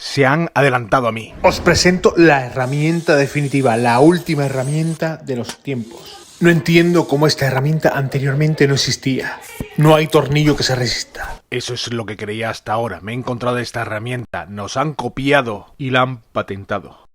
se han adelantado a mí. Os presento la herramienta definitiva, la última herramienta de los tiempos. No entiendo cómo esta herramienta anteriormente no existía. No hay tornillo que se resista. Eso es lo que creía hasta ahora. Me he encontrado esta herramienta. Nos han copiado y la han patentado.